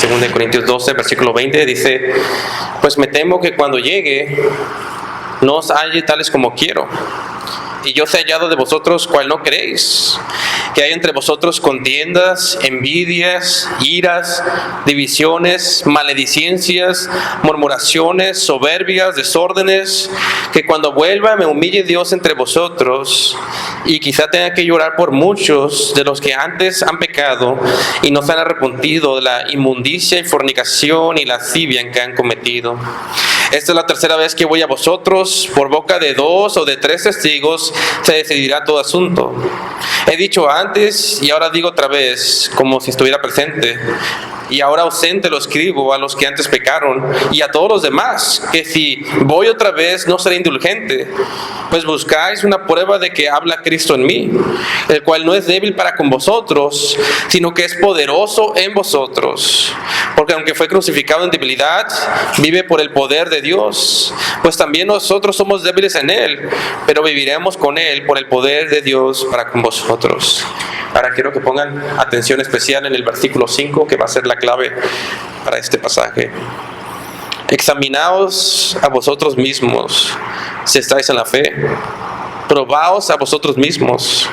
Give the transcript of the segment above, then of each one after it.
2 Corintios 12, versículo 20, dice: pues me temo que cuando llegue no os halle tales como quiero, y yo sea hallado de vosotros cual no queréis, que hay entre vosotros contiendas, envidias, iras, divisiones, maledicencias, murmuraciones, soberbias, desórdenes, que cuando vuelva me humille Dios entre vosotros, y quizá tenga que llorar por muchos de los que antes han pecado y no se han arrepentido de la inmundicia y fornicación y lascivia en que han cometido. Esta es la tercera vez que voy a vosotros, por boca de 2 o de 3 testigos se decidirá todo asunto. He dicho antes y ahora digo otra vez, como si estuviera presente, y ahora ausente lo escribo a los que antes pecaron y a todos los demás, que si voy otra vez no seré indulgente, pues buscáis una prueba de que habla Cristo en mí, el cual no es débil para con vosotros, sino que es poderoso en vosotros, porque aunque fue crucificado en debilidad, vive por el poder de Dios, pues también nosotros somos débiles en Él, pero viviremos con Él por el poder de Dios para con vosotros. Ahora quiero que pongan atención especial en el versículo 5, que va a ser la clave para este pasaje. Examinaos a vosotros mismos si estáis en la fe. Probaos a vosotros mismos.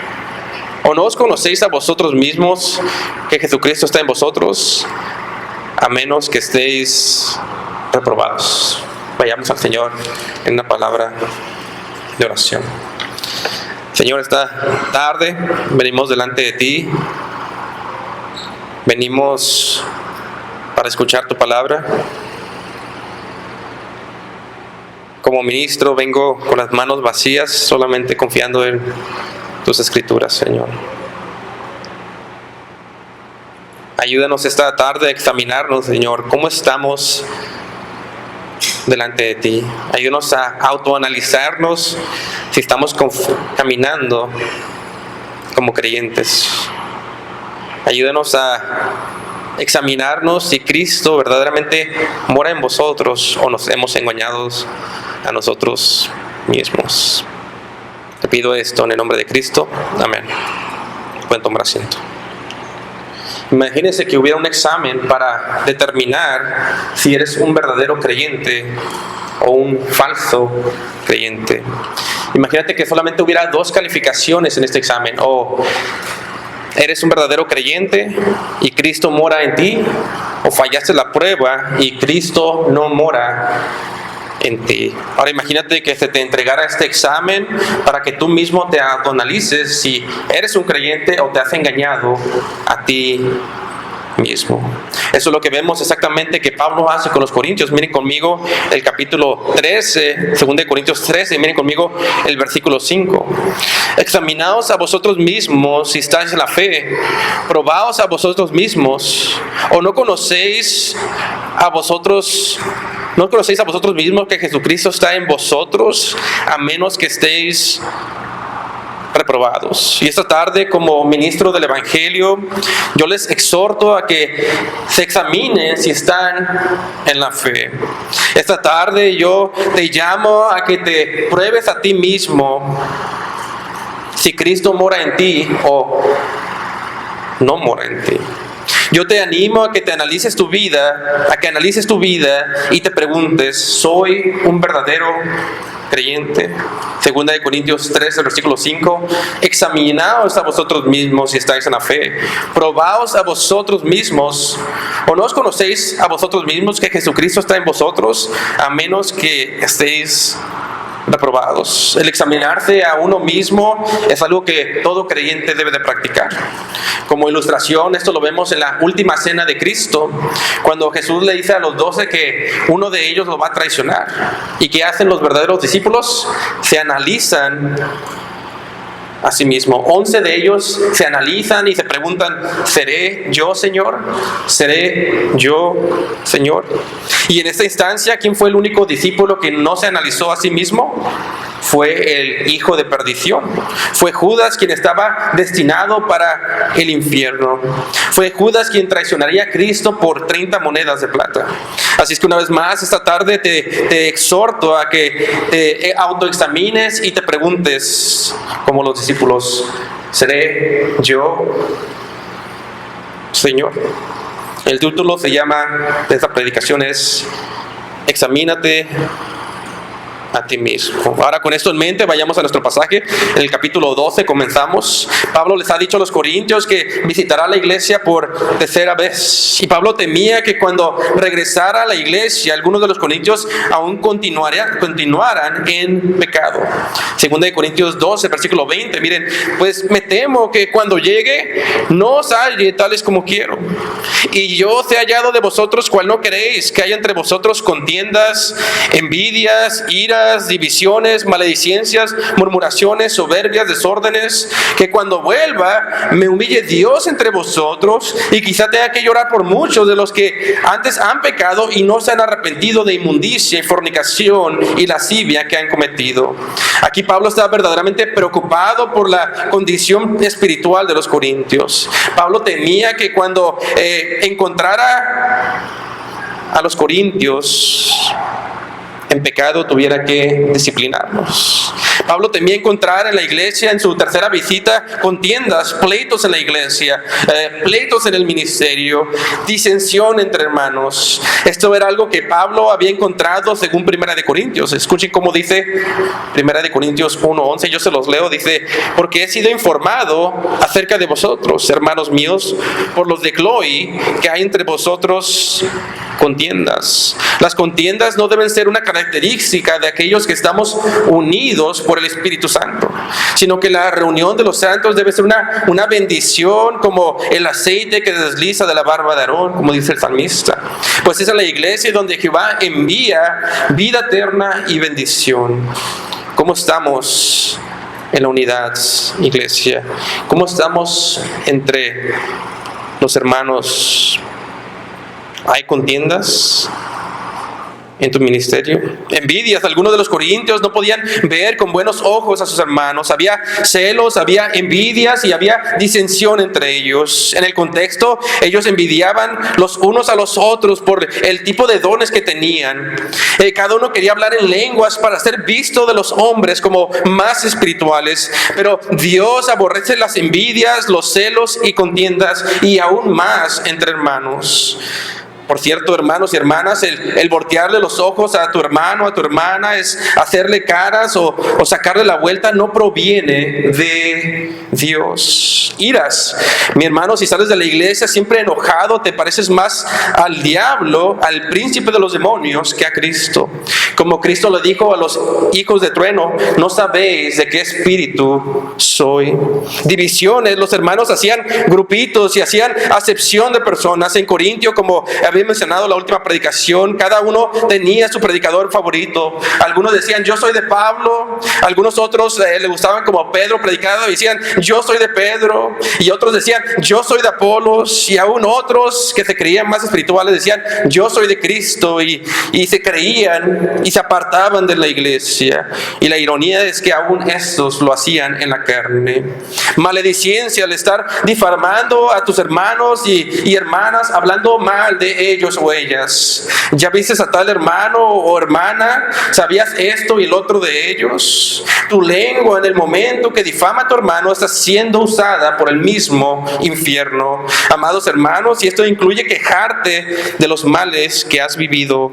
¿O no os conocéis a vosotros mismos que Jesucristo está en vosotros, a menos que estéis reprobados? Vayamos al Señor en una palabra de oración. Señor, esta tarde venimos delante de ti. Venimos para escuchar tu palabra. Como ministro vengo con las manos vacías, solamente confiando en tus escrituras, Señor. Ayúdanos esta tarde a examinarnos, Señor, cómo estamos delante de ti. Ayúdanos a autoanalizarnos si estamos caminando como creyentes. Ayúdanos a examinarnos si Cristo verdaderamente mora en vosotros o nos hemos engañado a nosotros mismos. Te pido esto en el nombre de Cristo. Amén. Pueden tomar asiento. Imagínense que hubiera un examen para determinar si eres un verdadero creyente o un falso creyente. Imagínate que solamente hubiera 2 calificaciones en este examen: o eres un verdadero creyente y Cristo mora en ti, o fallaste la prueba y Cristo no mora en ti. Ahora imagínate que se te entregara este examen para que tú mismo te autoanalices si eres un creyente o te has engañado a ti mismo. Eso es lo que vemos exactamente que Pablo hace con los corintios. Miren conmigo el capítulo 13, 2 Corintios 13, miren conmigo el versículo 5. Examinaos a vosotros mismos si estáis en la fe, probaos a vosotros mismos, o no conocéis a vosotros mismos que Jesucristo está en vosotros, a menos que estéis reprobados. Y esta tarde, como ministro del Evangelio, yo les exhorto a que se examinen si están en la fe. Esta tarde yo te llamo a que te pruebes a ti mismo si Cristo mora en ti o no mora en ti. Yo te animo a que te analices tu vida, y te preguntes: ¿soy un verdadero creyente? 2 Corintios 13, versículo 5. Examinaos a vosotros mismos si estáis en la fe. Probaos a vosotros mismos. ¿O no os conocéis a vosotros mismos que Jesucristo está en vosotros, a menos que estéis reprobados? El examinarse a uno mismo es algo que todo creyente debe de practicar. Como ilustración, esto lo vemos en la última cena de Cristo, cuando Jesús le dice a los 12 que uno de ellos lo va a traicionar. ¿Y qué hacen los verdaderos discípulos? Se analizan a sí mismo. 11 de ellos se analizan y se preguntan: ¿seré yo, Señor? ¿Seré yo, Señor? Y en esta instancia, ¿quién fue el único discípulo que no se analizó a sí mismo? Fue el hijo de perdición. Fue Judas quien estaba destinado para el infierno. Fue Judas quien traicionaría a Cristo por 30 monedas de plata. Así es que una vez más esta tarde te exhorto a que te autoexamines y te preguntes, como los discípulos: ¿seré yo, Señor? El título de esta predicación es Examínate a ti mismo. Ahora, con esto en mente, vayamos a nuestro pasaje. En el capítulo 12 comenzamos. Pablo les ha dicho a los corintios que visitará la iglesia por tercera vez. Y Pablo temía que cuando regresara a la iglesia, algunos de los corintios aún continuaran en pecado. Segunda de Corintios 12, versículo 20. Miren, pues me temo que cuando llegue no os halle tales como quiero. Y yo he hallado de vosotros cual no queréis, que haya entre vosotros contiendas, envidias, iras, divisiones, maledicencias, murmuraciones, soberbias, desórdenes, que cuando vuelva me humille Dios entre vosotros y quizá tenga que llorar por muchos de los que antes han pecado y no se han arrepentido de inmundicia y fornicación y lascivia que han cometido. Aquí Pablo está verdaderamente preocupado por la condición espiritual de los corintios. Pablo temía que cuando encontrara a los corintios en pecado tuviera que disciplinarlos. Pablo temía encontrar en la iglesia, en su tercera visita, contiendas, pleitos en la iglesia, pleitos en el ministerio, disensión entre hermanos. Esto era algo que Pablo había encontrado según Primera de Corintios. Escuchen cómo dice Primera de Corintios 1:11, yo se los leo, dice: porque he sido informado acerca de vosotros, hermanos míos, por los de Cloe, que hay entre vosotros contiendas. Las contiendas no deben ser una característica de aquellos que estamos unidos por el Espíritu Santo, sino que la reunión de los santos debe ser una bendición, como el aceite que desliza de la barba de Aarón, como dice el salmista. Pues esa es la iglesia donde Jehová envía vida eterna y bendición. ¿Cómo estamos en la unidad, iglesia? ¿Cómo estamos entre los hermanos? ¿Hay contiendas en tu ministerio? Envidias. Algunos de los corintios no podían ver con buenos ojos a sus hermanos. Había celos, había envidias y había disensión entre ellos. En el contexto, ellos envidiaban los unos a los otros por el tipo de dones que tenían. Cada uno quería hablar en lenguas para ser visto de los hombres como más espirituales. Pero Dios aborrece las envidias, los celos y contiendas, y aún más entre hermanos. Por cierto, hermanos y hermanas, el voltearle los ojos a tu hermano, a tu hermana, es hacerle caras o sacarle la vuelta, no proviene de Dios. Iras. Mi hermano, si sales de la iglesia siempre enojado, te pareces más al diablo, al príncipe de los demonios, que a Cristo. Como Cristo le dijo a los hijos de trueno: no sabéis de qué espíritu soy. Divisiones. Los hermanos hacían grupitos y hacían acepción de personas. En Corintio, como había mencionado en la última predicación, cada uno tenía su predicador favorito. Algunos decían: yo soy de Pablo. Algunos otros le gustaban como Pedro predicado y decían: yo soy de Pedro. Y otros decían: yo soy de Apolos. Y aún otros que se creían más espirituales decían: yo soy de Cristo. Y se creían y se apartaban de la iglesia. Y la ironía es que aún estos lo hacían en la carne. Maledicencia, al estar difamando a tus hermanos y hermanas, hablando mal de ellos o ellas. ¿Ya viste a tal hermano o hermana? ¿Sabías esto y el otro de ellos? Tu lengua, en el momento que difama a tu hermano, está siendo usada por el mismo infierno. Amados hermanos, y esto incluye quejarte de los males que has vivido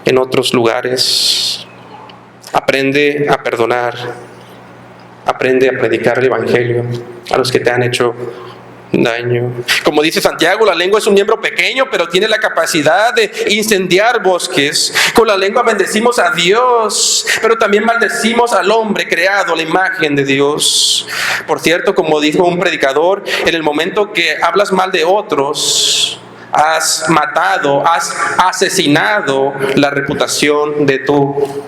en otros lugares. Aprende a perdonar. Aprende a predicar el evangelio a los que te han hecho daño. Como dice Santiago, la lengua es un miembro pequeño, pero tiene la capacidad de incendiar bosques. Con la lengua bendecimos a Dios, pero también maldecimos al hombre creado a la imagen de Dios. Por cierto, como dijo un predicador, en el momento que hablas mal de otros, has matado, has asesinado la reputación de tu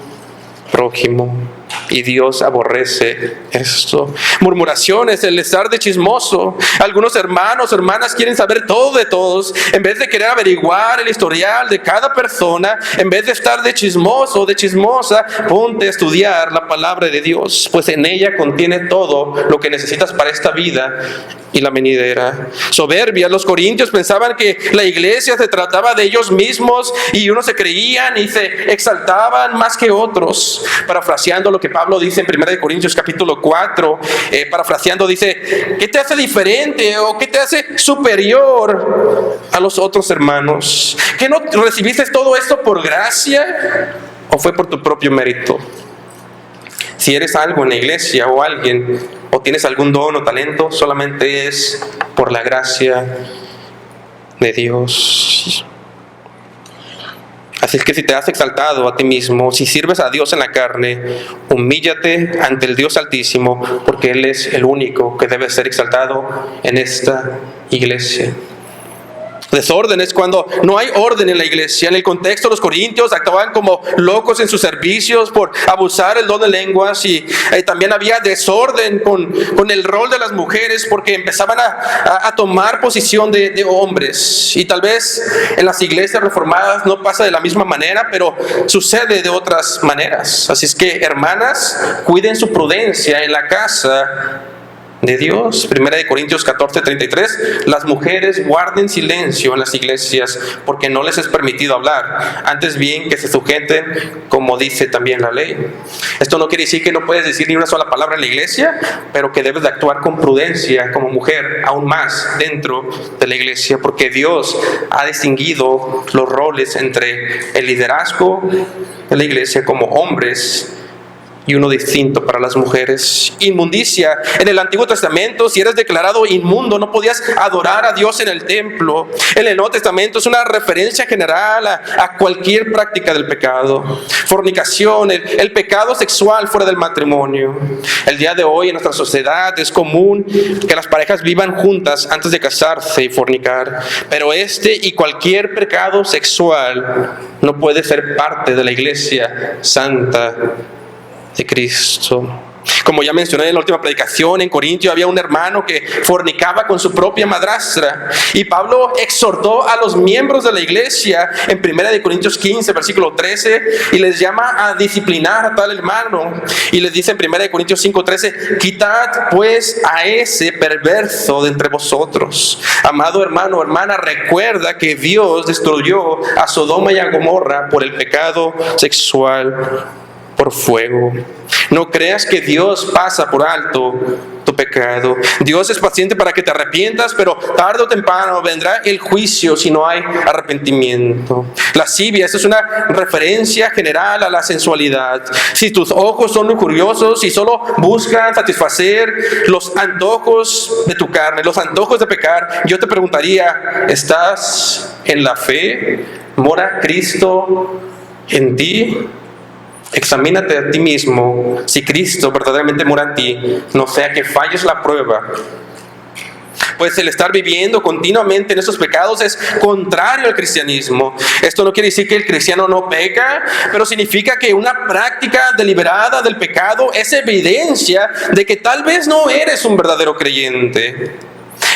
prójimo. Y Dios aborrece esto. Murmuraciones, el estar de chismoso. Algunos hermanos o hermanas quieren saber todo de todos. En vez de querer averiguar el historial de cada persona, en vez de estar de chismoso o de chismosa, ponte a estudiar la palabra de Dios, pues en ella contiene todo lo que necesitas para esta vida y la venidera. Soberbia. Los corintios pensaban que la iglesia se trataba de ellos mismos y unos se creían y se exaltaban más que otros. Parafraseando lo que Pablo Pablo dice en 1 Corintios capítulo 4, parafraseando, dice: ¿qué te hace diferente o qué te hace superior a los otros hermanos? ¿Que no recibiste todo esto por gracia o fue por tu propio mérito? Si eres algo en la iglesia o alguien, o tienes algún don o talento, solamente es por la gracia de Dios. Así es que si te has exaltado a ti mismo, si sirves a Dios en la carne, humíllate ante el Dios Altísimo, porque Él es el único que debe ser exaltado en esta iglesia. Desorden es cuando no hay orden en la iglesia. En el contexto, los corintios actuaban como locos en sus servicios por abusar el don de lenguas, y también había desorden con el rol de las mujeres, porque empezaban a tomar posición de hombres. Y tal vez en las iglesias reformadas no pasa de la misma manera, pero sucede de otras maneras. Así es que, hermanas, cuiden su prudencia en la casa de Dios. 1 Corintios 14:33, las mujeres guarden silencio en las iglesias, porque no les es permitido hablar, antes bien que se sujeten, como dice también la ley. Esto no quiere decir que no puedes decir ni una sola palabra en la iglesia, pero que debes de actuar con prudencia como mujer, aún más dentro de la iglesia, porque Dios ha distinguido los roles entre el liderazgo de la iglesia como hombres y uno distinto para las mujeres. Inmundicia. En el Antiguo Testamento, si eres declarado inmundo, no podías adorar a Dios en el templo. En el Nuevo Testamento es una referencia general a cualquier práctica del pecado. Fornicación, el pecado sexual fuera del matrimonio. El día de hoy en nuestra sociedad es común que las parejas vivan juntas antes de casarse y fornicar, pero este y cualquier pecado sexual no puede ser parte de la iglesia santa de Cristo. Como ya mencioné en la última predicación, en Corintio había un hermano que fornicaba con su propia madrastra, y Pablo exhortó a los miembros de la iglesia en 1 Corintios 15, versículo 13, y les llama a disciplinar a tal hermano, y les dice en 1 Corintios 5:13: quitad pues a ese perverso de entre vosotros. Amado hermano o hermana, recuerda que Dios destruyó a Sodoma y a Gomorra por el pecado sexual por fuego. No creas que Dios pasa por alto tu pecado. Dios es paciente para que te arrepientas, pero tarde o temprano vendrá el juicio si no hay arrepentimiento. Lascivia, esta es una referencia general a la sensualidad. Si tus ojos son lujuriosos y solo buscan satisfacer los antojos de tu carne, los antojos de pecar, yo te preguntaría: ¿estás en la fe? ¿Mora Cristo en ti? Examínate a ti mismo si Cristo verdaderamente mora en ti, no sea que falles la prueba. Pues el estar viviendo continuamente en esos pecados es contrario al cristianismo. Esto no quiere decir que el cristiano no peca, pero significa que una práctica deliberada del pecado es evidencia de que tal vez no eres un verdadero creyente.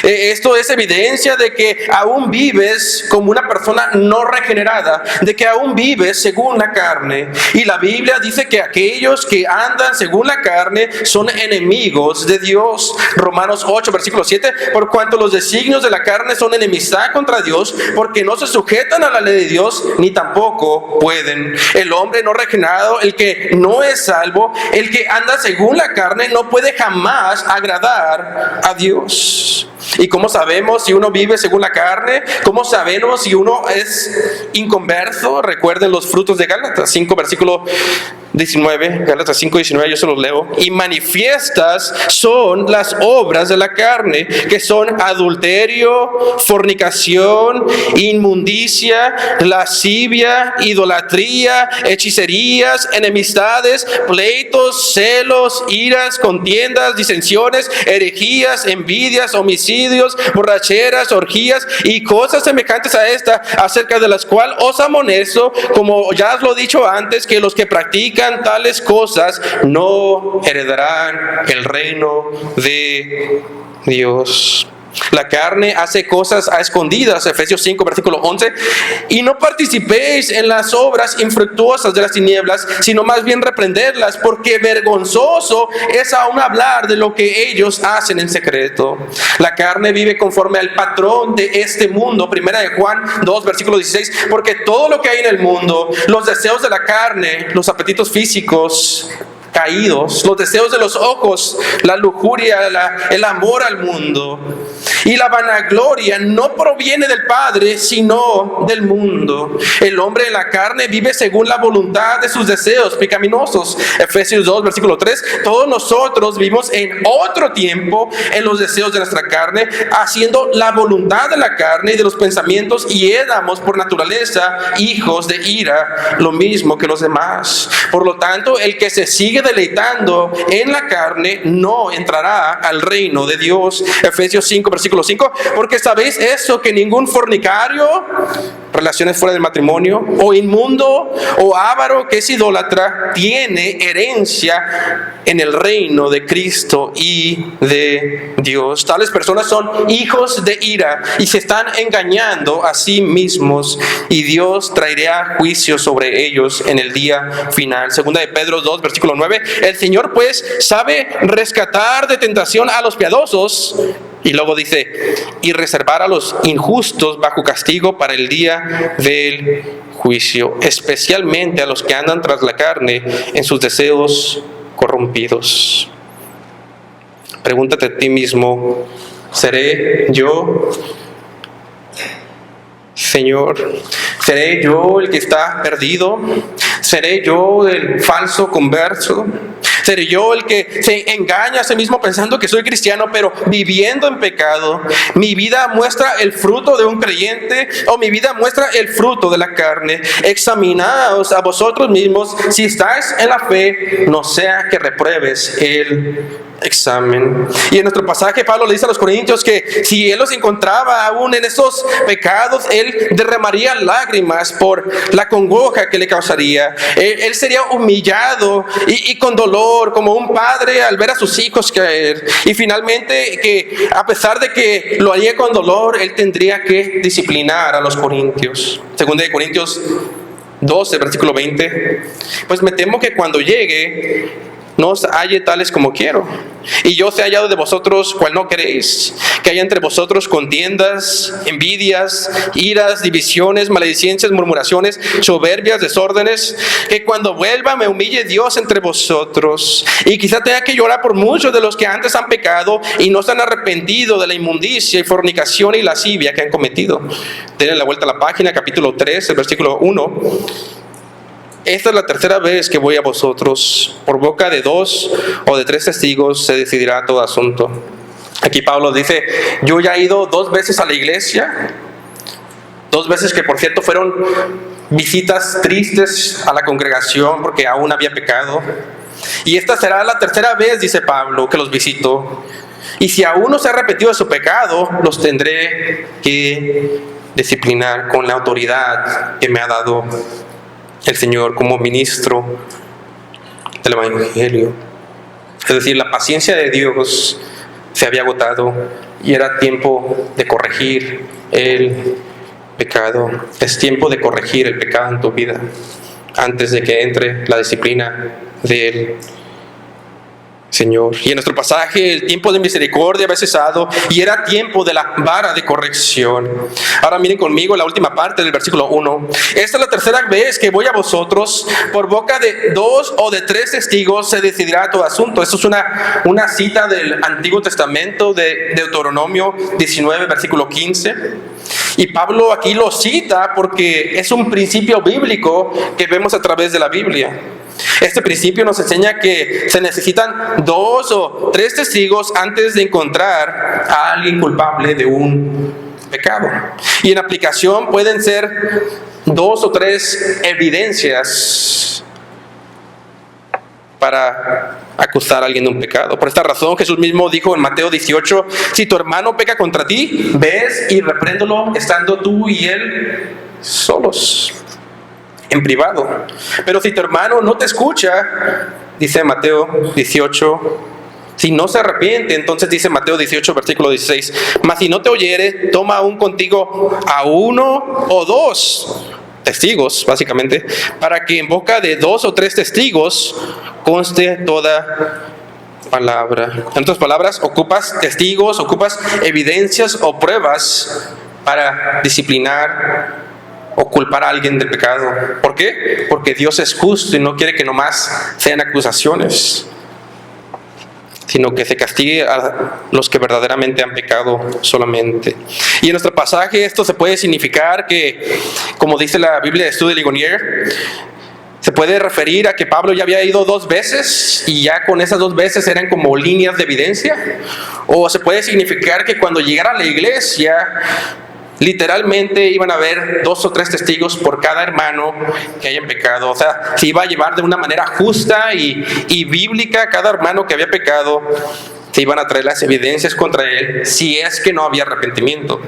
Esto es evidencia de que aún vives como una persona no regenerada, de que aún vives según la carne. Y la Biblia dice que aquellos que andan según la carne son enemigos de Dios. Romanos 8, versículo 7, por cuanto los designios de la carne son enemistad contra Dios, porque no se sujetan a la ley de Dios, ni tampoco pueden. El hombre no regenerado, el que no es salvo, el que anda según la carne, no puede jamás agradar a Dios. ¿Y cómo sabemos si uno vive según la carne? ¿Cómo sabemos si uno es inconverso? Recuerden los frutos de Gálatas 5, versículo 19, Gálatas 5, 19, yo se los leo. Y manifiestas son las obras de la carne, que son adulterio, fornicación, inmundicia, lascivia, idolatría, hechicerías, enemistades, pleitos, celos, iras, contiendas, disensiones, herejías, envidias, homicidios, borracheras, orgías y cosas semejantes a esta, acerca de las cuales os amonesto, como ya os lo he dicho antes, que los que practican tales cosas no heredarán el reino de Dios. La carne hace cosas a escondidas, Efesios 5, versículo 11, y no participéis en las obras infructuosas de las tinieblas, sino más bien reprenderlas, porque vergonzoso es aún hablar de lo que ellos hacen en secreto. La carne vive conforme al patrón de este mundo, 1 Juan 2, versículo 16, porque todo lo que hay en el mundo, los deseos de la carne, los apetitos físicos, caídos, los deseos de los ojos, la lujuria, el amor al mundo. Y la vanagloria no proviene del Padre, sino del mundo. El hombre en la carne vive según la voluntad de sus deseos pecaminosos. Efesios 2, versículo 3. Todos nosotros vivimos en otro tiempo en los deseos de nuestra carne, haciendo la voluntad de la carne y de los pensamientos, y éramos por naturaleza hijos de ira, lo mismo que los demás. Por lo tanto, el que se sigue deleitando en la carne no entrará al reino de Dios. Efesios 5, versículo 5. Porque sabéis eso, que ningún fornicario, relaciones fuera del matrimonio, o inmundo, o avaro, que es idólatra, tiene herencia en el reino de Cristo y de Dios. Tales personas son hijos de ira y se están engañando a sí mismos, y Dios traerá juicio sobre ellos en el día final. Segunda de Pedro 2, versículo 9. El Señor pues sabe rescatar de tentación a los piadosos, y luego dice, y reservar a los injustos bajo castigo para el día del juicio, especialmente a los que andan tras la carne en sus deseos corrompidos. Pregúntate a ti mismo, ¿seré yo, Señor? ¿Seré yo el que está perdido? ¿Seré yo el falso converso? ¿Seré yo el que se engaña a sí mismo pensando que soy cristiano, pero viviendo en pecado? ¿Mi vida muestra el fruto de un creyente o mi vida muestra el fruto de la carne? Examinaos a vosotros mismos si estáis en la fe, no sea que repruebes el examen. Y en nuestro pasaje Pablo le dice a los corintios que si él los encontraba aún en esos pecados, él derramaría lágrimas por la congoja que le causaría. Él sería humillado y con dolor, como un padre al ver a sus hijos caer. Y finalmente, que a pesar de que lo haría con dolor, él tendría que disciplinar a los corintios. Segunda de Corintios 12, versículo 20. Pues me temo que cuando llegue no os halle tales como quiero, y yo os he hallado de vosotros cual no queréis, que haya entre vosotros contiendas, envidias, iras, divisiones, maledicencias, murmuraciones, soberbias, desórdenes, que cuando vuelva me humille Dios entre vosotros, y quizá tenga que llorar por muchos de los que antes han pecado y no se han arrepentido de la inmundicia y fornicación y lascivia que han cometido. Denle la vuelta a la página, capítulo 3, el versículo 1. Esta es la tercera vez que voy a vosotros. Por boca de 2 o de 3 testigos se decidirá todo asunto. Aquí Pablo dice, yo ya he ido 2 veces a la iglesia. 2 veces que, por cierto, fueron visitas tristes a la congregación porque aún había pecado. Y esta será la tercera vez, dice Pablo, que los visito. Y si aún no se ha arrepentido de su pecado, los tendré que disciplinar con la autoridad que me ha dado el Señor como ministro del Evangelio. Es decir, la paciencia de Dios se había agotado y era tiempo de corregir el pecado. Es tiempo de corregir el pecado en tu vida antes de que entre la disciplina del Señor. Y en nuestro pasaje, el tiempo de misericordia había cesado y era tiempo de la vara de corrección. Ahora miren conmigo la última parte del versículo 1. Esta es la tercera vez que voy a vosotros. Por boca de 2 o de 3 testigos se decidirá todo asunto. Esto es una cita del Antiguo Testamento de Deuteronomio 19, versículo 15. Y Pablo aquí lo cita porque es un principio bíblico que vemos a través de la Biblia. Este principio nos enseña que se necesitan 2 o 3 testigos antes de encontrar a alguien culpable de un pecado. Y en aplicación pueden ser 2 o 3 evidencias para acusar a alguien de un pecado. Por esta razón Jesús mismo dijo en Mateo 18, si tu hermano peca contra ti, ves y repréndelo estando tú y él solos, en privado. Pero si tu hermano no te escucha, dice Mateo 18, si no se arrepiente, entonces dice Mateo 18, versículo 16, mas si no te oyere, toma aún contigo a 1 o 2 testigos, básicamente, para que en boca de 2 o 3 testigos conste toda palabra. En otras palabras, ocupas testigos, ocupas evidencias o pruebas para disciplinar o culpar a alguien del pecado. ¿Por qué? Porque Dios es justo y no quiere que nomás sean acusaciones, sino que se castigue a los que verdaderamente han pecado solamente. Y en nuestro pasaje esto se puede significar que, como dice la Biblia de Estudio de Ligonier, se puede referir a que Pablo ya había ido 2 veces y ya con esas 2 veces eran como líneas de evidencia. O se puede significar que cuando llegara a la iglesia, literalmente iban a haber 2 o 3 testigos por cada hermano que hayan pecado. O sea, se iba a llevar de una manera justa y bíblica a cada hermano que había pecado. Se iban a traer las evidencias contra él si es que no había arrepentimiento.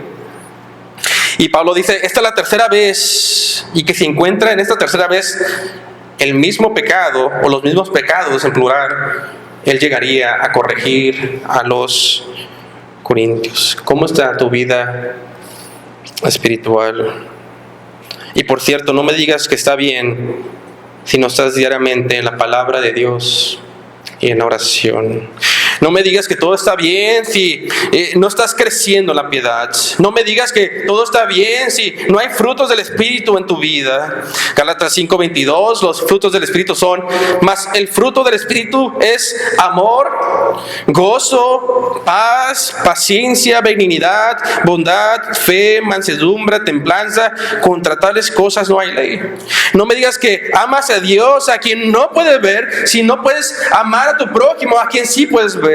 Y Pablo dice, esta es la tercera vez, y que si encuentra en esta tercera vez el mismo pecado o los mismos pecados en plural, él llegaría a corregir a los corintios. ¿Cómo está tu vida espiritual? Y por cierto, no me digas que está bien si no estás diariamente en la palabra de Dios y en oración. No me digas que todo está bien si no estás creciendo en la piedad. No me digas que todo está bien si no hay frutos del Espíritu en tu vida. Gálatas 5:22, los frutos del Espíritu son, mas el fruto del Espíritu es amor, gozo, paz, paciencia, benignidad, bondad, fe, mansedumbre, templanza. Contra tales cosas no hay ley. No me digas que amas a Dios a quien no puedes ver, si no puedes amar a tu prójimo a quien sí puedes ver.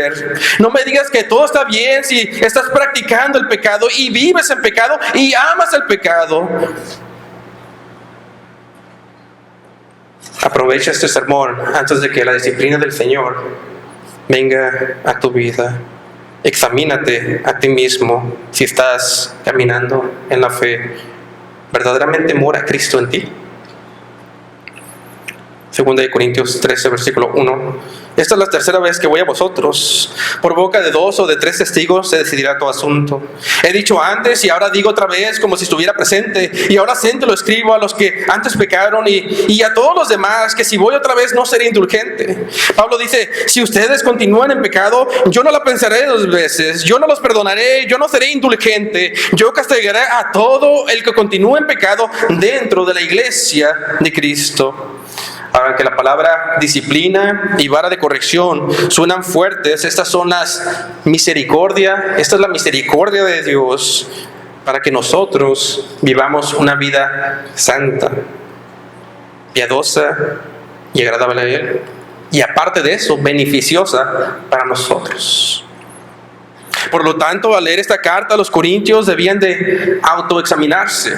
No me digas que todo está bien si estás practicando el pecado y vives en pecado y amas el pecado. Aprovecha este sermón antes de que la disciplina del Señor venga a tu vida. Examínate a ti mismo si estás caminando en la fe. ¿Verdaderamente mora Cristo en ti? 2 Corintios 13, versículo 1. Esta es la tercera vez que voy a vosotros. Por boca de 2 o de 3 testigos se decidirá todo asunto. He dicho antes y ahora digo otra vez como si estuviera presente. Y ahora siento lo escribo a los que antes pecaron y a todos los demás, que si voy otra vez no seré indulgente. Pablo dice, si ustedes continúan en pecado, yo no la pensaré 2 veces. Yo no los perdonaré, yo no seré indulgente. Yo castigaré a todo el que continúe en pecado dentro de la iglesia de Cristo. Ahora que la palabra disciplina y vara de corrección suenan fuertes, estas son las misericordia, esta es la misericordia de Dios para que nosotros vivamos una vida santa, piadosa y agradable a Él. Y aparte de eso, beneficiosa para nosotros. Por lo tanto, al leer esta carta, los corintios debían de autoexaminarse.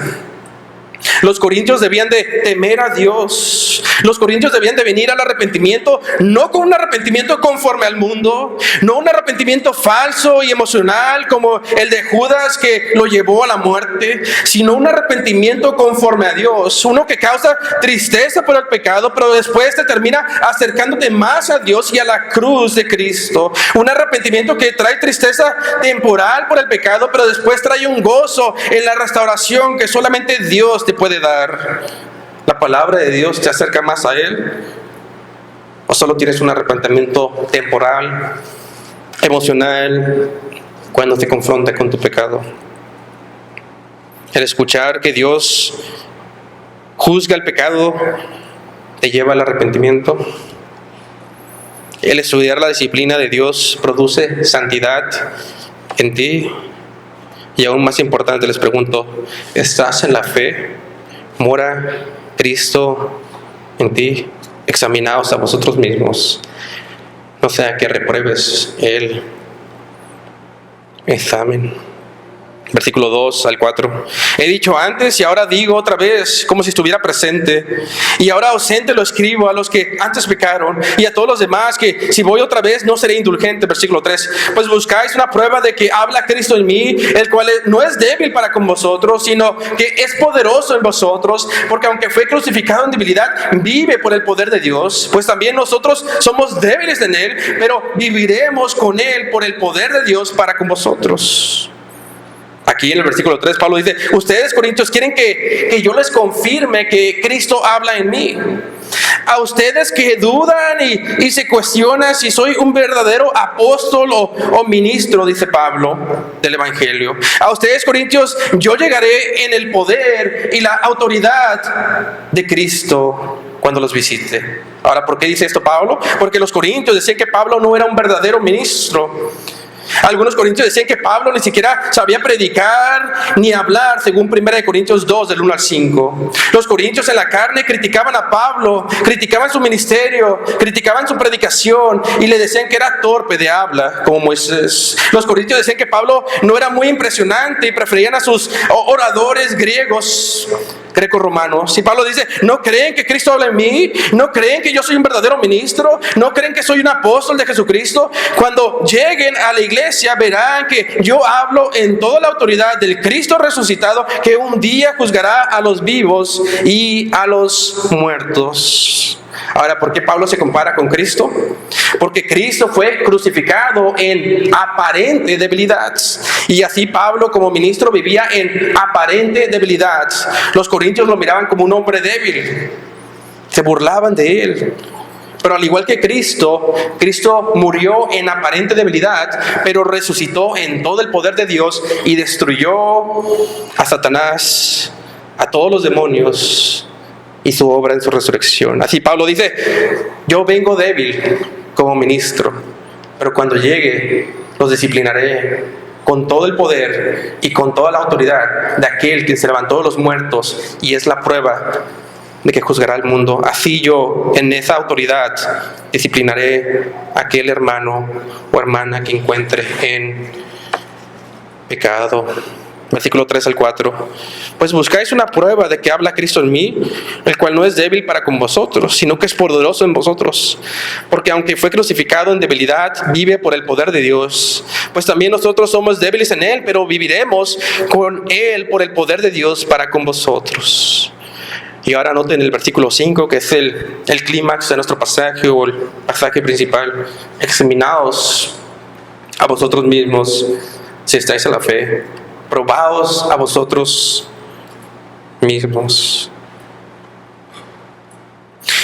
Los corintios debían de temer a Dios. Los corintios debían de venir al arrepentimiento, no con un arrepentimiento conforme al mundo, no un arrepentimiento falso y emocional como el de Judas que lo llevó a la muerte, sino un arrepentimiento conforme a Dios, uno que causa tristeza por el pecado, pero después te termina acercándote más a Dios y a la cruz de Cristo. Un arrepentimiento que trae tristeza temporal por el pecado, pero después trae un gozo en la restauración que solamente Dios te puede dar. ¿La palabra de Dios te acerca más a Él? ¿O solo tienes un arrepentimiento temporal, emocional, cuando te confronta con tu pecado? El escuchar que Dios juzga el pecado te lleva al arrepentimiento. El estudiar la disciplina de Dios produce santidad en ti. Y aún más importante, les pregunto, ¿estás en la fe? ¿Mora Cristo en ti? Examinaos a vosotros mismos, no sea que repruebes el examen. Versículo 2 al 4. He dicho antes y ahora digo otra vez, como si estuviera presente. Y ahora ausente lo escribo a los que antes pecaron y a todos los demás, que si voy otra vez no seré indulgente. Versículo 3. Pues buscáis una prueba de que habla Cristo en mí, el cual no es débil para con vosotros, sino que es poderoso en vosotros. Porque aunque fue crucificado en debilidad, vive por el poder de Dios. Pues también nosotros somos débiles en Él, pero viviremos con Él por el poder de Dios para con vosotros. Aquí en el versículo 3 Pablo dice: ustedes, Corintios, quieren que yo les confirme que Cristo habla en mí. A ustedes que dudan y se cuestionan si soy un verdadero apóstol o ministro, dice Pablo, del Evangelio. A ustedes, Corintios, yo llegaré en el poder y la autoridad de Cristo cuando los visite. Ahora, ¿por qué dice esto Pablo? Porque los corintios decían que Pablo no era un verdadero ministro. Algunos corintios decían que Pablo ni siquiera sabía predicar ni hablar, según 1 Corintios 2, del 1 al 5. Los corintios en la carne criticaban a Pablo, criticaban su ministerio, criticaban su predicación y le decían que era torpe de habla, como Moisés. Los corintios decían que Pablo no era muy impresionante y preferían a sus oradores griegos, greco-romanos. Y Pablo dice: ¿no creen que Cristo habla en mí? ¿No creen que yo soy un verdadero ministro? ¿No creen que soy un apóstol de Jesucristo? Cuando lleguen a la iglesia verán que yo hablo en toda la autoridad del Cristo resucitado, que un día juzgará a los vivos y a los muertos. Ahora, ¿por qué Pablo se compara con Cristo? Porque Cristo fue crucificado en aparente debilidad. Y así Pablo, como ministro, vivía en aparente debilidad. Los corintios lo miraban como un hombre débil. Se burlaban de él. Pero al igual que Cristo murió en aparente debilidad, pero resucitó en todo el poder de Dios y destruyó a Satanás, a todos los demonios y su obra en su resurrección. Así Pablo dice: yo vengo débil como ministro, pero cuando llegue los disciplinaré con todo el poder y con toda la autoridad de aquel que se levantó de los muertos y es la prueba de que juzgará al mundo. Así yo, en esa autoridad, disciplinaré a aquel hermano o hermana que encuentre en pecado. Versículo 3 al 4. Pues buscáis una prueba de que habla Cristo en mí, el cual no es débil para con vosotros, sino que es poderoso en vosotros. Porque aunque fue crucificado en debilidad, vive por el poder de Dios. Pues también nosotros somos débiles en Él, pero viviremos con Él por el poder de Dios para con vosotros. Y ahora noten el versículo 5, que es el clímax de nuestro pasaje, o el pasaje principal. Examinaos a vosotros mismos si estáis en la fe. Probaos a vosotros mismos.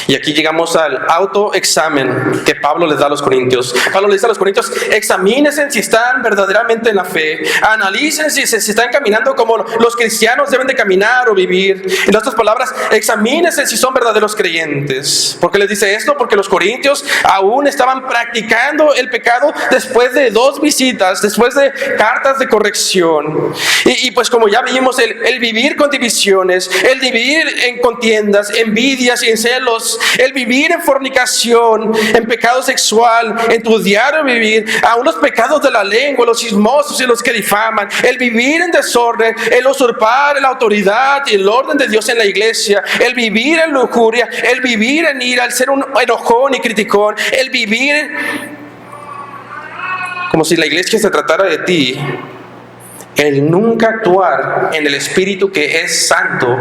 Y aquí llegamos al autoexamen que Pablo les da a los corintios. Pablo les dice a los corintios: examínense si están verdaderamente en la fe. Analicen si están caminando como los cristianos deben de caminar o vivir. En otras palabras, examínense si son verdaderos creyentes. ¿Por qué les dice esto? Porque los corintios aún estaban practicando el pecado después de 2 visitas, después de cartas de corrección. Y pues como ya vimos, el vivir con divisiones, el vivir en contiendas, envidias y en celos, el vivir en fornicación, en pecado sexual, en tu diario vivir, aún los pecados de la lengua, los chismosos y los que difaman, el vivir en desorden, el usurpar la autoridad y el orden de Dios en la iglesia, el vivir en lujuria, el vivir en ira, el ser un enojón y criticón, el vivir como si la iglesia se tratara de ti, el nunca actuar en el Espíritu que es santo,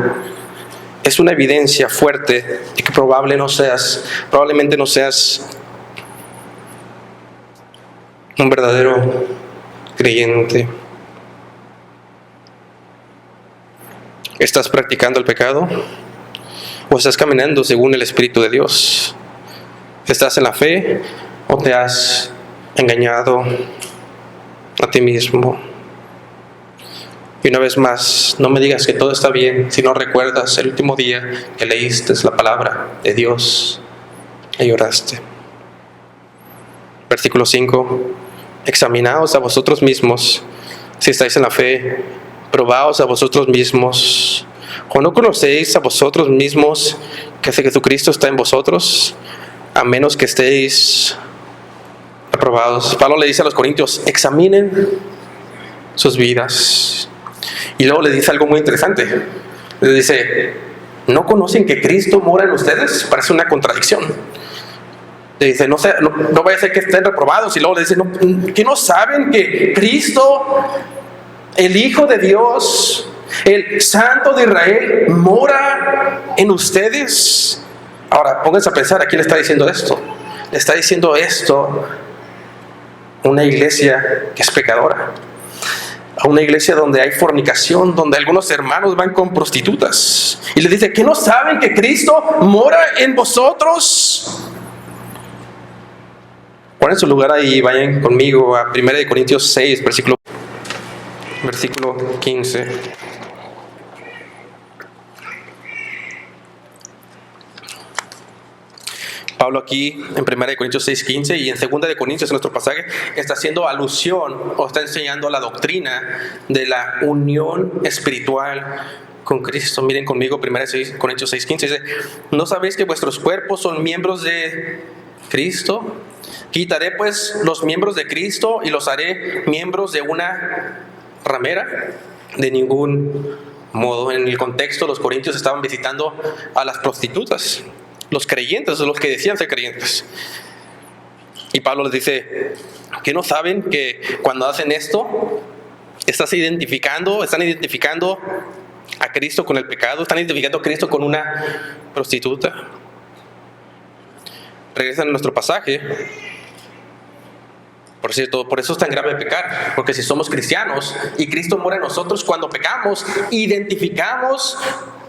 es una evidencia fuerte de que probablemente no seas un verdadero creyente. ¿Estás practicando el pecado? ¿O estás caminando según el Espíritu de Dios? ¿Estás en la fe o te has engañado a ti mismo? Y una vez más, no me digas que todo está bien si no recuerdas el último día que leíste la palabra de Dios y lloraste. Versículo 5. Examinaos a vosotros mismos si estáis en la fe. Probaos a vosotros mismos. ¿O no conocéis a vosotros mismos que Jesucristo está en vosotros, a menos que estéis aprobados? Pablo le dice a los corintios: examinen sus vidas. Y luego le dice algo muy interesante. Le dice: ¿no conocen que Cristo mora en ustedes? Parece una contradicción. Le dice: no vaya a ser que estén reprobados. Y luego le dice: ¿que no saben que Cristo, el Hijo de Dios, el Santo de Israel, mora en ustedes? Ahora, pónganse a pensar, ¿a quién le está diciendo esto? Le está diciendo esto una iglesia que es pecadora. a una iglesia donde hay fornicación, donde algunos hermanos van con prostitutas. Y les dice, ¿que no saben que Cristo mora en vosotros? Ponen su lugar ahí y vayan conmigo a 1 Corintios 6, versículo 15. Pablo aquí en 1 Corintios 6:15 y en 2 Corintios, en nuestro pasaje, está haciendo alusión o está enseñando la doctrina de la unión espiritual con Cristo. Miren conmigo 1 Corintios 6:15, dice, ¿no sabéis que vuestros cuerpos son miembros de Cristo? Quitaré pues los miembros de Cristo y los haré miembros de una ramera. De ningún modo. En el contexto, los corintios estaban visitando a las prostitutas, los creyentes, los que decían ser creyentes. Y Pablo les dice, ¿que no saben que cuando hacen esto, están identificando a Cristo con el pecado? Están identificando a Cristo con una prostituta. Regresan a nuestro pasaje. Por cierto, por eso es tan grave pecar, porque si somos cristianos y Cristo mora en nosotros, cuando pecamos, identificamos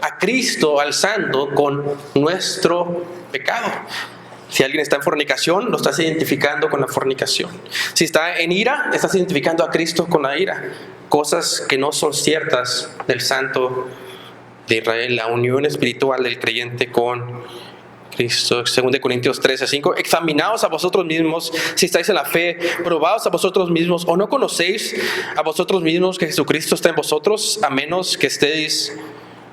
a Cristo, al Santo, con nuestro pecado. Si alguien está en fornicación, lo estás identificando con la fornicación. Si está en ira, estás identificando a Cristo con la ira. Cosas que no son ciertas del Santo de Israel, la unión espiritual del creyente con Cristo. 2 Corintios 13:5, examinaos a vosotros mismos si estáis en la fe, probaos a vosotros mismos, o no conocéis a vosotros mismos que Jesucristo está en vosotros, a menos que estéis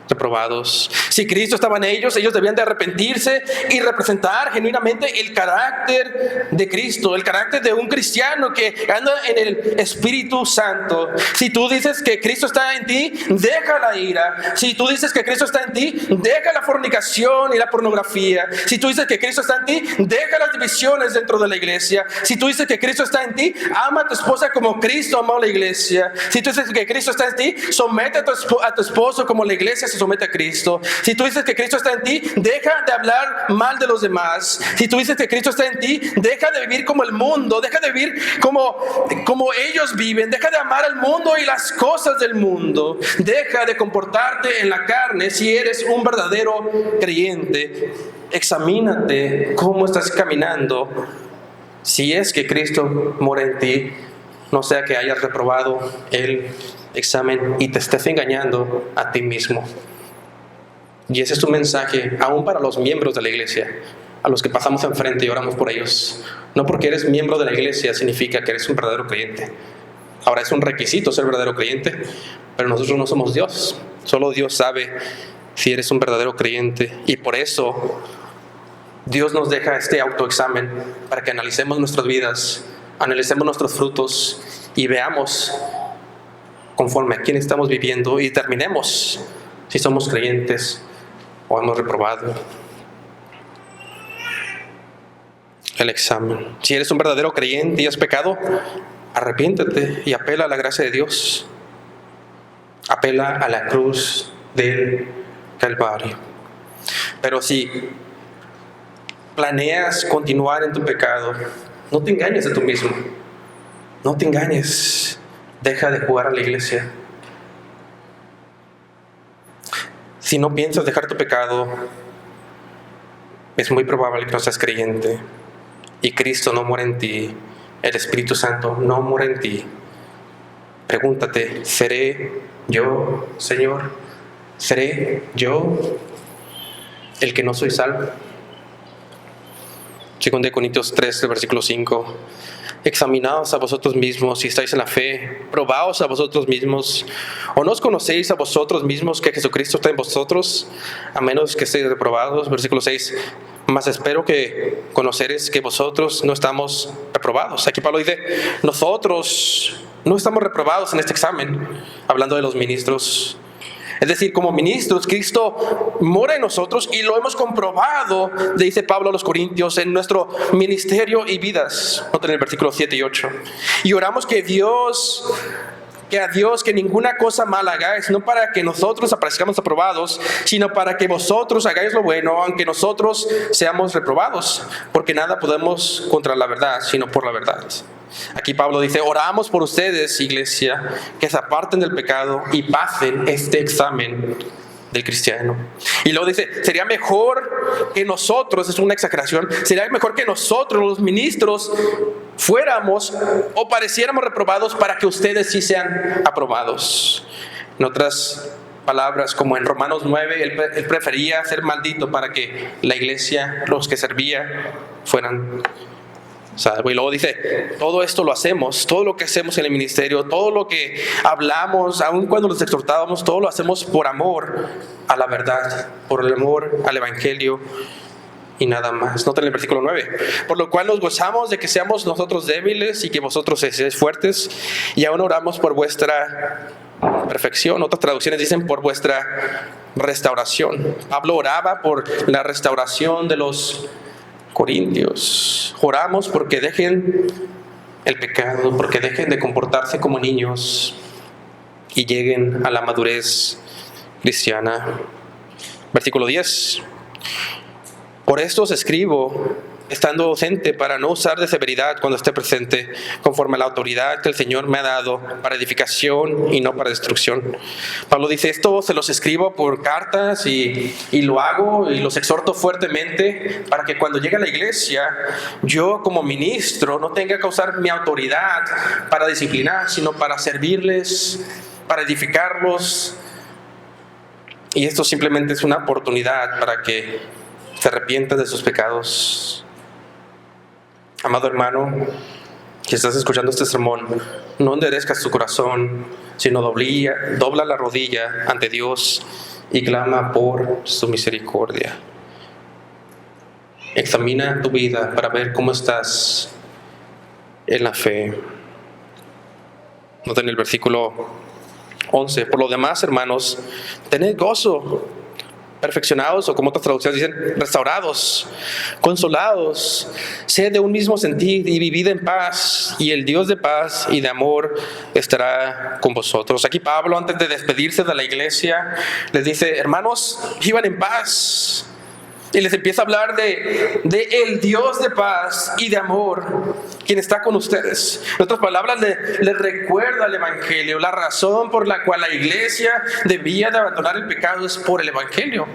reprobados. Si Cristo estaba en ellos, ellos debían de arrepentirse y representar genuinamente el carácter de Cristo, el carácter de un cristiano que anda en el Espíritu Santo. Si tú dices que Cristo está en ti, deja la ira. Si tú dices que Cristo está en ti, deja la fornicación y la pornografía. Si tú dices que Cristo está en ti, deja las divisiones dentro de la iglesia. Si tú dices que Cristo está en ti, ama a tu esposa como Cristo amó a la iglesia. Si tú dices que Cristo está en ti, somete a tu esposo como la iglesia se somete a Cristo. Si tú dices que Cristo está en ti, deja de hablar mal de los demás. Si tú dices que Cristo está en ti, deja de vivir como el mundo, deja de vivir como ellos viven, deja de amar al mundo y las cosas del mundo, deja de comportarte en la carne. Si eres un verdadero creyente, examínate cómo estás caminando. Si es que Cristo mora en ti, no sea que hayas reprobado el examen y te estés engañando a ti mismo. Y ese es tu mensaje, aún para los miembros de la iglesia, a los que pasamos enfrente y oramos por ellos. No porque eres miembro de la iglesia significa que eres un verdadero creyente. Ahora, es un requisito ser verdadero creyente, pero nosotros no somos Dios. Solo Dios sabe si eres un verdadero creyente. Y por eso Dios nos deja este autoexamen para que analicemos nuestras vidas, analicemos nuestros frutos y veamos conforme a quién estamos viviendo y determinemos si somos creyentes o hemos reprobado el examen. Si eres un verdadero creyente y has pecado, arrepiéntete y apela a la gracia de Dios. Apela a la cruz del Calvario. Pero si planeas continuar en tu pecado, no te engañes a tú mismo. No te engañes. Deja de jugar a la iglesia. Si no piensas dejar tu pecado, es muy probable que no seas creyente y Cristo no mora en ti, el Espíritu Santo no mora en ti. Pregúntate, ¿seré yo, Señor? ¿Seré yo el que no soy salvo? 2 Corintios 3, versículo 5. Examinaos a vosotros mismos si estáis en la fe, probaos a vosotros mismos, o no os conocéis a vosotros mismos que Jesucristo está en vosotros, a menos que estéis reprobados. Versículo 6, mas espero que conoceréis que vosotros no estamos reprobados. Aquí Pablo dice, nosotros no estamos reprobados en este examen, hablando de los ministros. Es decir, como ministros, Cristo mora en nosotros y lo hemos comprobado, dice Pablo a los Corintios, en nuestro ministerio y vidas. Noten el versículo 7 y 8. Y oramos que a Dios que ninguna cosa mala hagáis, no para que nosotros aparezcamos aprobados, sino para que vosotros hagáis lo bueno, aunque nosotros seamos reprobados, porque nada podemos contra la verdad, sino por la verdad. Aquí Pablo dice, oramos por ustedes, iglesia, que se aparten del pecado y pasen este examen del cristiano. Y luego dice, sería mejor que nosotros, es una exageración, sería mejor que nosotros los ministros fuéramos o pareciéramos reprobados para que ustedes sí sean aprobados. En otras palabras, como en Romanos 9, él prefería ser maldito para que la iglesia, los que servía, fueran salvos. Y luego dice, todo esto lo hacemos, todo lo que hacemos en el ministerio, todo lo que hablamos, aun cuando los exhortábamos, todo lo hacemos por amor a la verdad, por el amor al evangelio y nada más. Noten el versículo 9. Por lo cual nos gozamos de que seamos nosotros débiles y que vosotros seáis fuertes, y aún oramos por vuestra perfección. Otras traducciones dicen por vuestra restauración. Pablo oraba por la restauración de los corintios. Oramos porque dejen el pecado, porque dejen de comportarse como niños y lleguen a la madurez cristiana. Versículo 10. Por esto os escribo, estando ausente, para no usar de severidad cuando esté presente, conforme a la autoridad que el Señor me ha dado, para edificación y no para destrucción. Pablo dice, esto se los escribo por cartas y lo hago y los exhorto fuertemente para que cuando llegue a la iglesia, yo como ministro no tenga que usar mi autoridad para disciplinar, sino para servirles, para edificarlos. Y esto simplemente es una oportunidad para que se arrepientan de sus pecados. Amado hermano, que estás escuchando este sermón, no enderezcas tu corazón, sino dobla la rodilla ante Dios y clama por su misericordia. Examina tu vida para ver cómo estás en la fe. Noten el versículo 11. Por lo demás, hermanos, tened gozo, perfeccionados, o como otras traducciones dicen, restaurados, consolados, sed de un mismo sentir y vivid en paz, y el Dios de paz y de amor estará con vosotros. Aquí Pablo, antes de despedirse de la iglesia, les dice, hermanos, vivan en paz. Y les empieza a hablar de el Dios de paz y de amor, quien está con ustedes. En otras palabras, les recuerda el evangelio. La razón por la cual la iglesia debía de abandonar el pecado es por el evangelio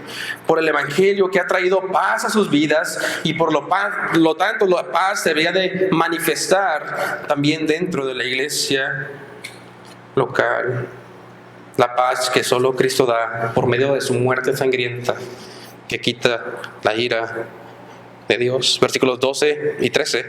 que ha traído paz a sus vidas, y por lo tanto la paz se debía de manifestar también dentro de la iglesia local. La paz que solo Cristo da por medio de su muerte sangrienta, que quita la ira de Dios. Versículos 12 y 13.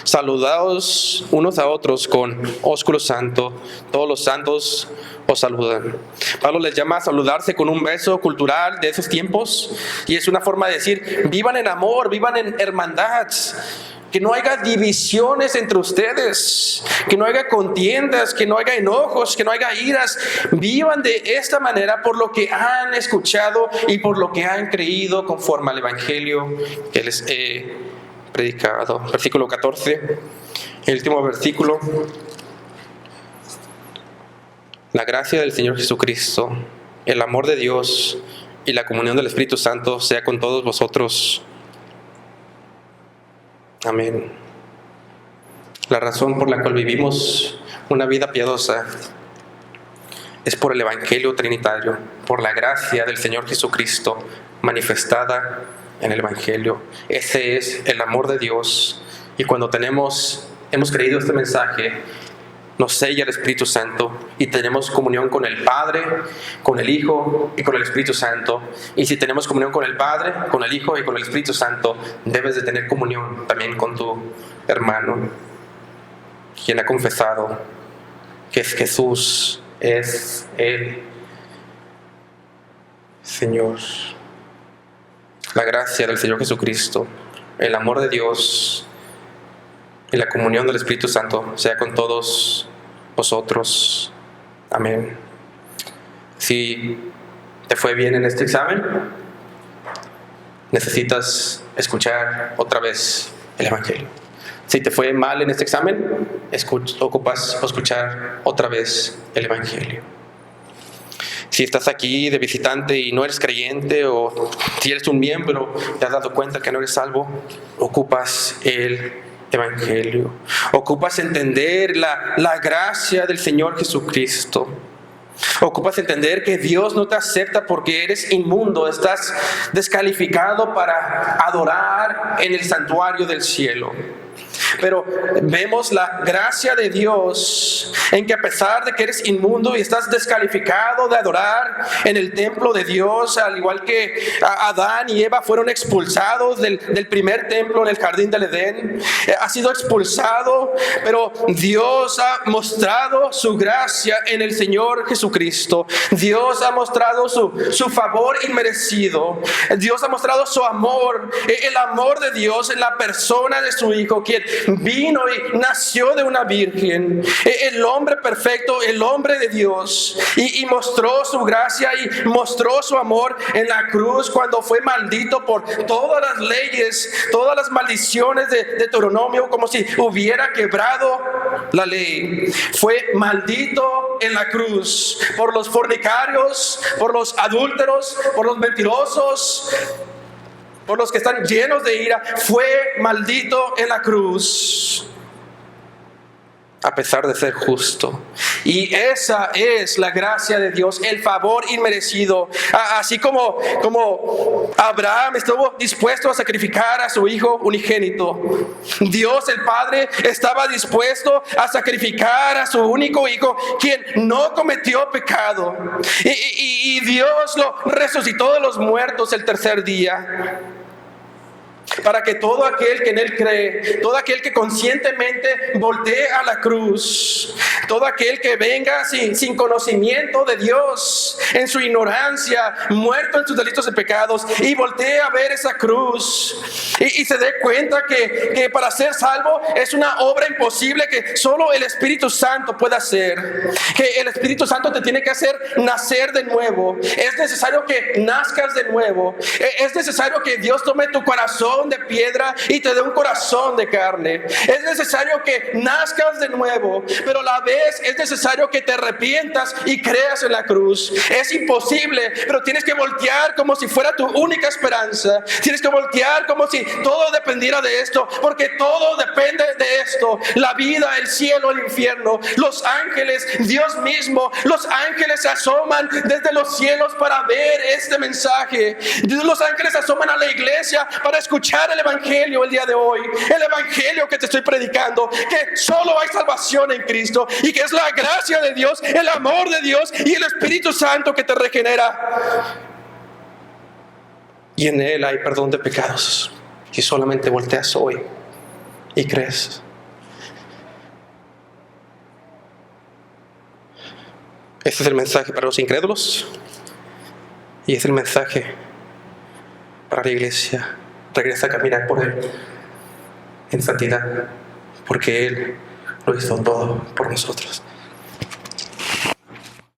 Saludaos unos a otros con ósculo santo. Todos los santos os saludan. Pablo les llama a saludarse con un beso cultural de esos tiempos, y es una forma de decir, vivan en amor, vivan en hermandad. Que no haya divisiones entre ustedes, que no haya contiendas, que no haya enojos, que no haya iras. Vivan de esta manera por lo que han escuchado y por lo que han creído conforme al evangelio que les he predicado. Versículo 14, el último versículo. La gracia del Señor Jesucristo, el amor de Dios y la comunión del Espíritu Santo sea con todos vosotros. Amén. La razón por la cual vivimos una vida piadosa es por el Evangelio Trinitario, por la gracia del Señor Jesucristo manifestada en el Evangelio. Ese es el amor de Dios, y cuando hemos creído este mensaje, nos sella el Espíritu Santo y tenemos comunión con el Padre, con el Hijo y con el Espíritu Santo. Y si tenemos comunión con el Padre, con el Hijo y con el Espíritu Santo, debes de tener comunión también con tu hermano, quien ha confesado que Jesús es el Señor. La gracia del Señor Jesucristo, el amor de Dios y la comunión del Espíritu Santo sea con todos vosotros. Amén. Si te fue bien en este examen, necesitas escuchar otra vez el Evangelio. Si te fue mal en este examen, ocupas escuchar otra vez el Evangelio. Si estás aquí de visitante y no eres creyente, o si eres un miembro y te has dado cuenta que no eres salvo, ocupas el evangelio. Ocupas entender la gracia del Señor Jesucristo. Ocupas entender que Dios no te acepta porque eres inmundo, estás descalificado para adorar en el santuario del cielo. Pero vemos la gracia de Dios en que a pesar de que eres inmundo y estás descalificado de adorar en el templo de Dios, al igual que Adán y Eva fueron expulsados del primer templo en el jardín del Edén, has sido expulsado, pero Dios ha mostrado su gracia en el Señor Jesucristo. Dios ha mostrado su favor inmerecido. Dios ha mostrado su amor, el amor de Dios en la persona de su Hijo, quien vino y nació de una virgen, el hombre perfecto, el hombre de Dios, y mostró su gracia y mostró su amor en la cruz cuando fue maldito por todas las leyes, todas las maldiciones de Deuteronomio, como si hubiera quebrado la ley. Fue maldito en la cruz por los fornicarios, por los adúlteros, por los mentirosos, por los que están llenos de ira. Fue maldito en la cruz a pesar de ser justo. Y esa es la gracia de Dios, el favor inmerecido. Así como Abraham estuvo dispuesto a sacrificar a su hijo unigénito, Dios el Padre estaba dispuesto a sacrificar a su único hijo, quien no cometió pecado. Y Dios lo resucitó de los muertos el tercer día, para que todo aquel que en Él cree, todo aquel que conscientemente voltee a la cruz, todo aquel que venga sin conocimiento de Dios, en su ignorancia, muerto en sus delitos y pecados, y voltee a ver esa cruz y se dé cuenta que para ser salvo es una obra imposible que solo el Espíritu Santo puede hacer, que el Espíritu Santo te tiene que hacer nacer de nuevo. Es necesario que nazcas de nuevo. Es necesario que Dios tome tu corazón de piedra y te dé un corazón de carne. Es necesario que nazcas de nuevo, pero a la vez es necesario que te arrepientas y creas en la cruz. Es imposible, pero tienes que voltear como si fuera tu única esperanza. Tienes que voltear como si todo dependiera de esto, porque todo depende de esto: la vida, el cielo, el infierno, los ángeles, Dios mismo. Los ángeles se asoman desde los cielos para ver este mensaje. Los ángeles se asoman a la iglesia para escuchar el evangelio el día de hoy, el evangelio que te estoy predicando, que solo hay salvación en Cristo y que es la gracia de Dios, el amor de Dios y el Espíritu Santo que te regenera, y en Él hay perdón de pecados. Y solamente volteas hoy y crees. Este es el mensaje para los incrédulos y es el mensaje para la iglesia. Regresa a caminar por Él en santidad, porque Él lo hizo todo por nosotros.